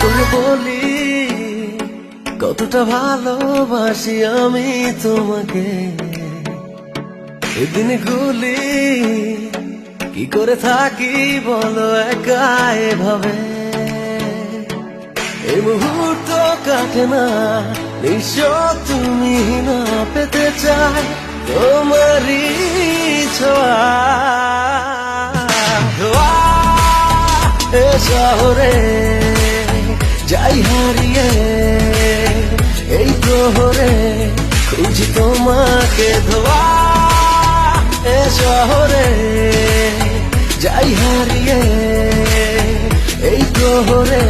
করে বলি কতটা ভালোবাসি আমি তোমাকে। এদিন গুলি কি করে থাকি বলো একা এভাবে। এই মুহূর্ত কাটে না নিঃস্ব তুমি না পেতে চাই তোমারই ছোঁয়া। এ শহরে যাই হারিয়ে এই প্রহরে খুঁজি তোমাকে ধোয়া। এ শহরে যাই হারিয়ে এই প্রহরে